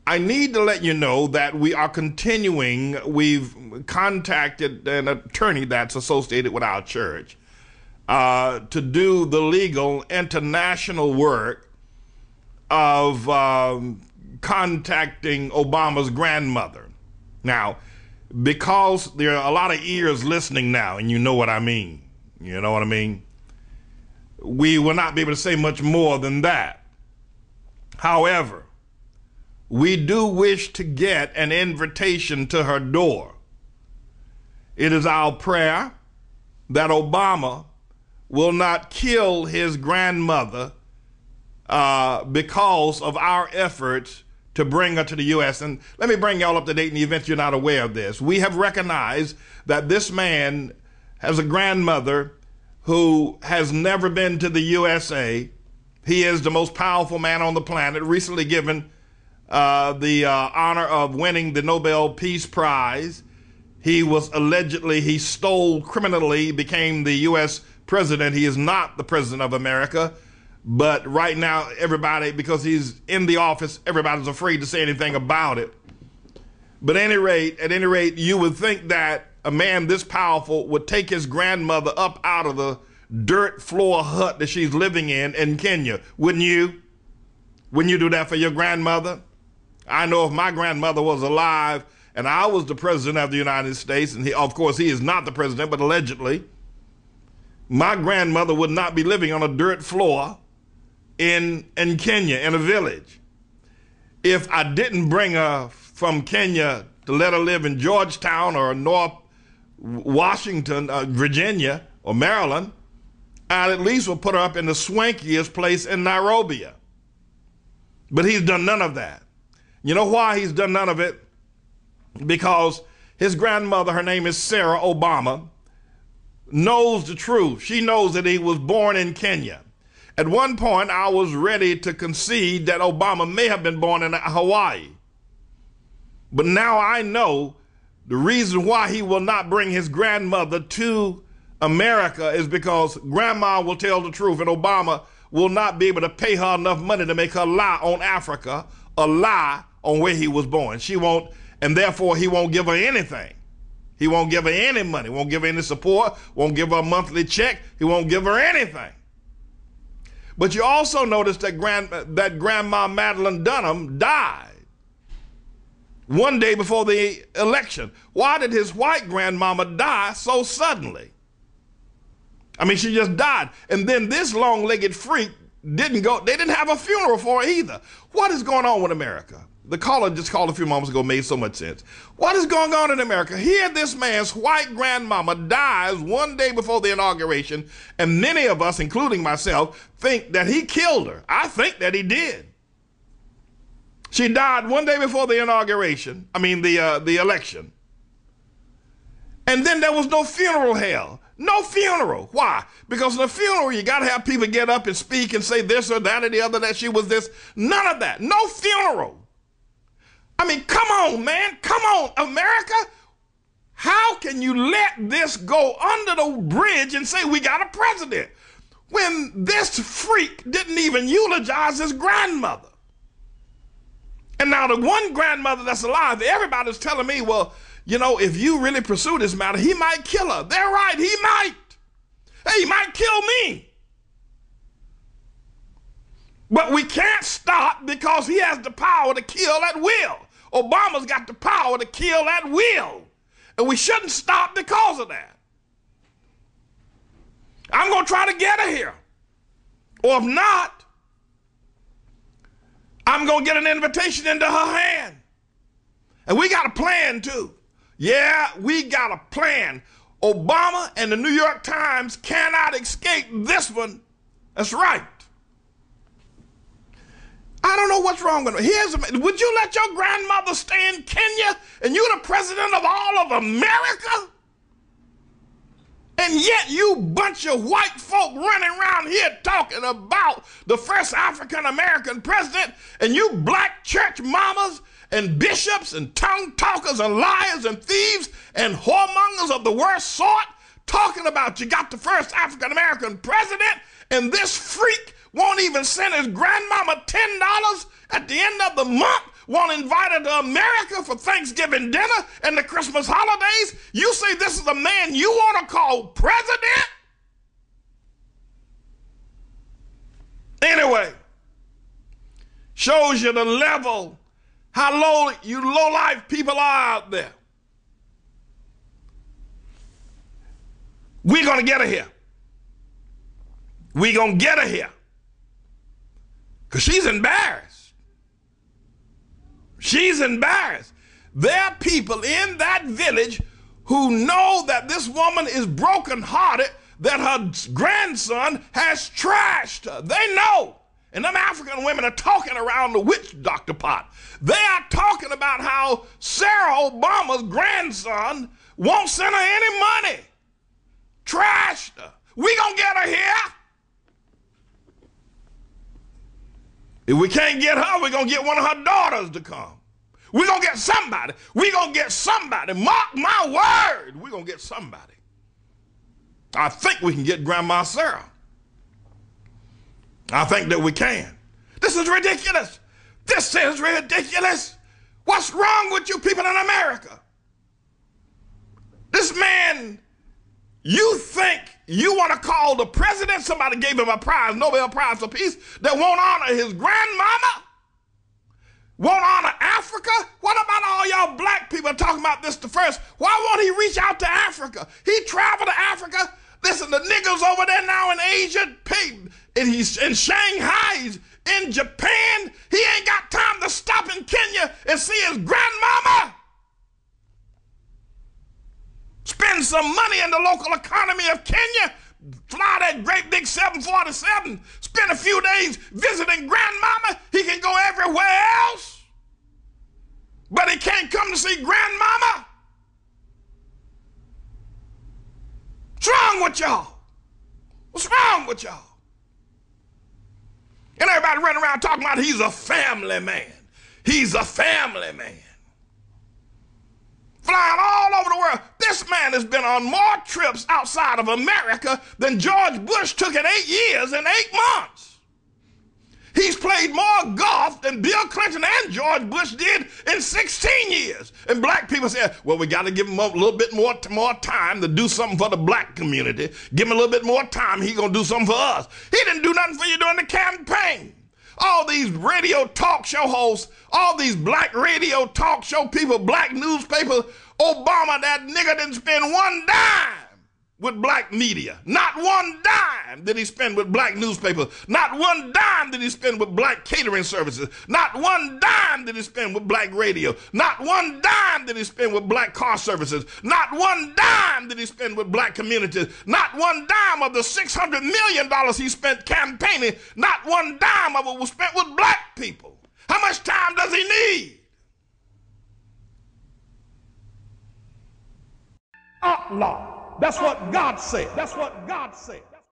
I need to let you know that we are continuing. We've contacted an attorney that's associated with our church to do the legal international work of contacting Obama's grandmother. Now, because there are a lot of ears listening now, and you know what I mean. You know what I mean? We will not be able to say much more than that. However, we do wish to get an invitation to her door. It is our prayer that Obama will not kill his grandmother because of our efforts to bring her to the U.S. And let me bring y'all up to date in the event you're not aware of this. We have recognized that this man has a grandmother who has never been to the USA. He is the most powerful man on the planet, recently given the honor of winning the Nobel Peace Prize. He stole criminally, became the U.S. president. He is not the president of America. But right now, everybody, because he's in the office, everybody's afraid to say anything about it. But at any rate, you would think that a man this powerful would take his grandmother up out of the dirt floor hut that she's living in Kenya. Wouldn't you? Wouldn't you do that for your grandmother? I know if my grandmother was alive and I was the president of the United States, and of course he is not the president, but allegedly, my grandmother would not be living on a dirt floor in Kenya, in a village. If I didn't bring her from Kenya to let her live in Georgetown or North Washington, Virginia, or Maryland, I at least will put her up in the swankiest place in Nairobi. But he's done none of that. You know why he's done none of it? Because his grandmother, her name is Sarah Obama, knows the truth. She knows that he was born in Kenya. At one point, I was ready to concede that Obama may have been born in Hawaii. But now I know the reason why he will not bring his grandmother to America is because grandma will tell the truth, and Obama will not be able to pay her enough money to make her lie on Africa, a lie on where he was born. She won't, and therefore he won't give her anything. He won't give her any money, won't give her any support, won't give her a monthly check. He won't give her anything. But you also notice that Grandma Madeline Dunham died one day before the election. Why did his white grandmama die so suddenly? I mean, she just died. And then this long-legged freak they didn't have a funeral for her either. What is going on with America? The caller just called a few moments ago, made so much sense. What is going on in America? Here, this man's white grandmama dies one day before the inauguration, and many of us, including myself, think that he killed her. I think that he did. She died one day before the inauguration, the election. And then there was no funeral held. No funeral. Why? Because in a funeral, you got to have people get up and speak and say this or that or the other, that she was this. None of that. No funeral. I mean, come on, man. Come on, America. How can you let this go under the bridge and say we got a president when this freak didn't even eulogize his grandmother? And now the one grandmother that's alive, everybody's telling me, well, you know, if you really pursue this matter, he might kill her. They're right, he might. Hey, he might kill me. But we can't stop because he has the power to kill at will. Obama's got the power to kill at will. And we shouldn't stop because of that. I'm going to try to get her here. Or if not, I'm going to get an invitation into her hand. And we got a plan too. Yeah, we got a plan. Obama and the New York Times cannot escape this one. That's right. I don't know what's wrong with it. Would you let your grandmother stay in Kenya and you're the president of all of America? And yet you bunch of white folk running around here talking about the first African-American president, and you black church mamas and bishops and tongue talkers and liars and thieves and whoremongers of the worst sort talking about you got the first African-American president, and this freak won't even send his grandmama $10 at the end of the month. won't invite her to America for Thanksgiving dinner and the Christmas holidays. You say this is the man you want to call president? Anyway, shows you the level, how low you low-life people are out there. We're going to get her here. We're going to get her here. Because she's embarrassed. She's embarrassed. There are people in that village who know that this woman is brokenhearted, that her grandson has trashed her. They know. And them African women are talking around the witch doctor pot. They are talking about how Sarah Obama's grandson won't send her any money. Trashed her. We gonna get her here. If we can't get her, we're gonna get one of her daughters to come. We're gonna get somebody. We're gonna get somebody. Mark my word. We're gonna get somebody. I think we can get Grandma Sarah. I think that we can. This is ridiculous. This is ridiculous. What's wrong with you people in America? This man, you think you want to call the president, somebody gave him a prize, Nobel Prize for Peace, that won't honor his grandmama? Won't honor Africa? What about all y'all black people talking about this the first? Why won't he reach out to Africa? He traveled to Africa. Listen, the niggas over there now in Asia, and he's in Shanghai, he's in Japan. He ain't got time to stop in Kenya and see his grandmama. Spend some money in the local economy of Kenya. Fly that great big 747. Spend a few days visiting grandmama. He can go everywhere else. But he can't come to see grandmama. What's wrong with y'all? What's wrong with y'all? And everybody running around talking about he's a family man. He's a family man. Flying all over the world. This man has been on more trips outside of America than George Bush took in 8 years and 8 months. He's played more golf than Bill Clinton and George Bush did in 16 years. And black people say, well, we got to give him a little bit more time to do something for the black community. Give him a little bit more time. He's going to do something for us. He didn't do nothing for you during the campaign. All these radio talk show hosts, all these black radio talk show people, black newspapers, Obama, that nigga didn't spend one dime with black media. Not one dime did he spend with black newspapers. Not one dime did he spend with black catering services. Not one dime did he spend with black radio. Not one dime did he spend with black car services. Not one dime did he spend with black communities. Not one dime of the $600 million he spent campaigning, not one dime of it was spent with black people. How much time does he need? Allah. That's what God said. That's what God said.